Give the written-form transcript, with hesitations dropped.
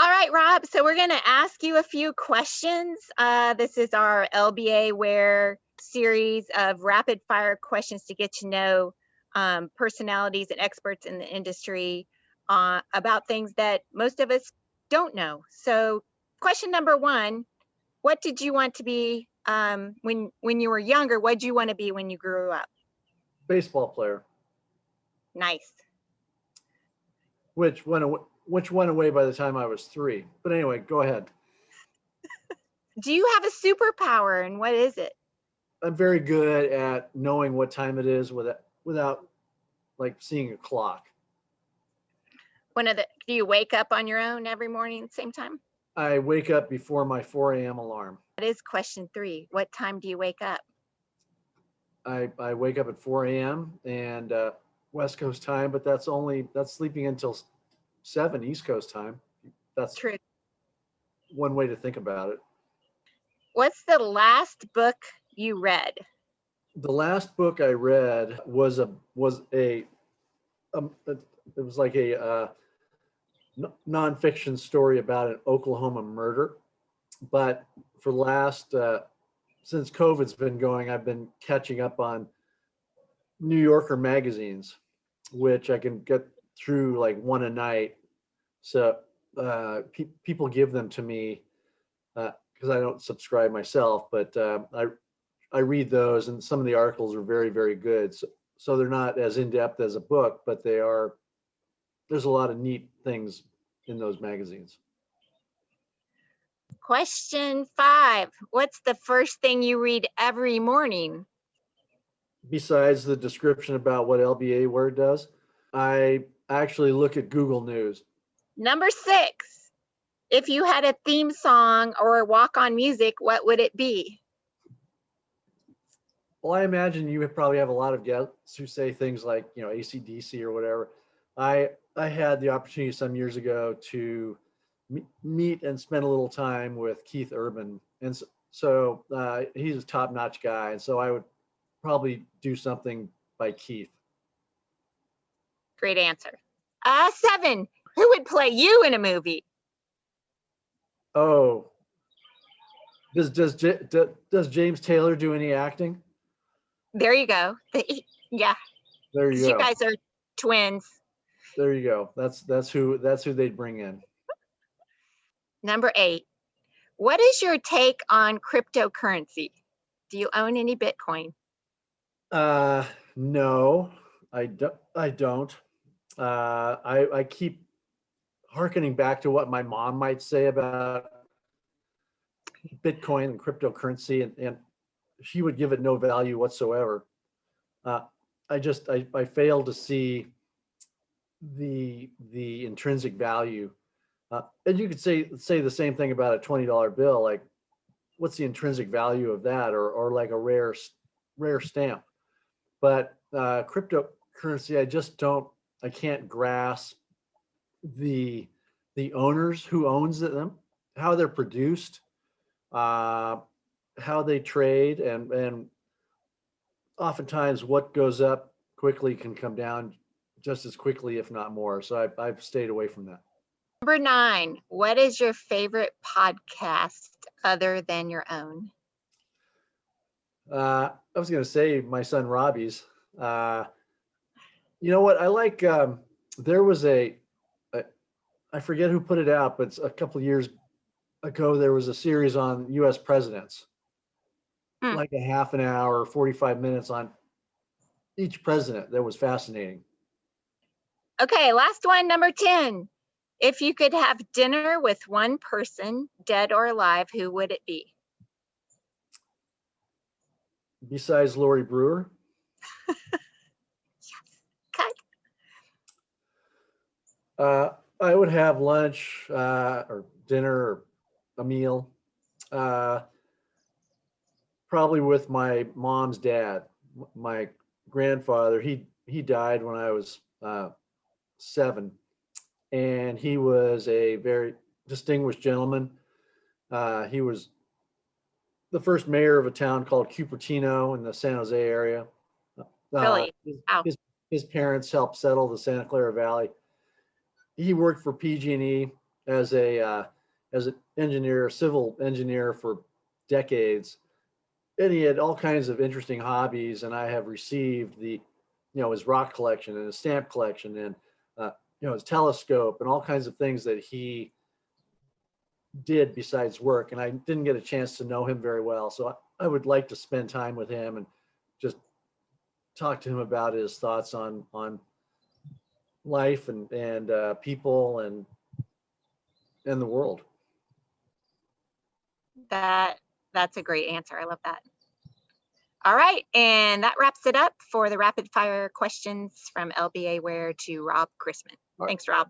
All right, Rob. So we're going to ask you a few questions. This is our LBA Ware series of rapid fire questions to get to know personalities and experts in the industry about things that most of us don't know. So question number one, what did you want to be when you were younger? What did you want to be when you grew up? Baseball player. Nice. Which went away by the time I was 3. But anyway, go ahead. Do you have a superpower, and what is it? I'm very good at knowing what time it is without like seeing a clock. Do you wake up on your own every morning at the same time? I wake up before my 4 a.m. alarm. That is question 3. What time do you wake up? I wake up at 4 a.m. and West Coast time, but that's sleeping until 7 East Coast time. That's true. One way to think about it. What's the last book you read? The last book I read was it was like a nonfiction story about an Oklahoma murder. But for the last since COVID's been going, I've been catching up on New Yorker magazines, which I can get through like one a night. So people give them to me because I don't subscribe myself, but I read those, and some of the articles are very, very good. So they're not as in-depth as a book, but there's a lot of neat things in those magazines. Question 5. What's the first thing you read every morning? Besides the description about what LBA Ware does, I actually look at Google News. Number 6. If you had a theme song or walk-on music, what would it be? Well, I imagine you would probably have a lot of guests who say things like, AC/DC or whatever. I had the opportunity some years ago to meet and spend a little time with Keith Urban, and so he's a top-notch guy, and so I would probably do something by Keith. Great answer. 7. Who would play you in a movie? Oh, does James Taylor do any acting? There you go. Yeah. There you go. You guys are twins. There you go. That's who they'd bring in. Number 8. What is your take on cryptocurrency? Do you own any Bitcoin? No, I don't. I keep hearkening back to what my mom might say about Bitcoin and cryptocurrency, and she would give it no value whatsoever. I fail to see the intrinsic value. And you could say the same thing about a $20 bill. Like, what's the intrinsic value of that, or like a rare stamp? But cryptocurrency, I can't grasp the owners, who owns them, how they're produced, how they trade, and oftentimes what goes up quickly can come down just as quickly, if not more. So I've stayed away from that. Number 9, what is your favorite podcast other than your own? I was going to say my son Robbie's. You know what? I like, there was I forget who put it out, but a couple of years ago, there was a series on US presidents, like a half an hour, 45 minutes on each president. That was fascinating. Okay, last one, number 10. If you could have dinner with one person, dead or alive, who would it be? Besides Lori Brewer? Yes. Cut. I would have lunch or dinner or a meal, probably with my mom's dad. My grandfather, he died when I was 7, and he was a very distinguished gentleman. He was the first mayor of a town called Cupertino in the San Jose area. Really? Wow. His parents helped settle the Santa Clara Valley. He worked for PG&E as an engineer, civil engineer for decades, and he had all kinds of interesting hobbies. And I have received his rock collection and his stamp collection and his telescope and all kinds of things that he did besides work. And I didn't get a chance to know him very well, so I would like to spend time with him and just talk to him about his thoughts on life and people and the world. That's a great answer. I love that. All right, and that wraps it up for the rapid fire questions from LBA Ware to Rob Chrisman. Right. Thanks, Rob.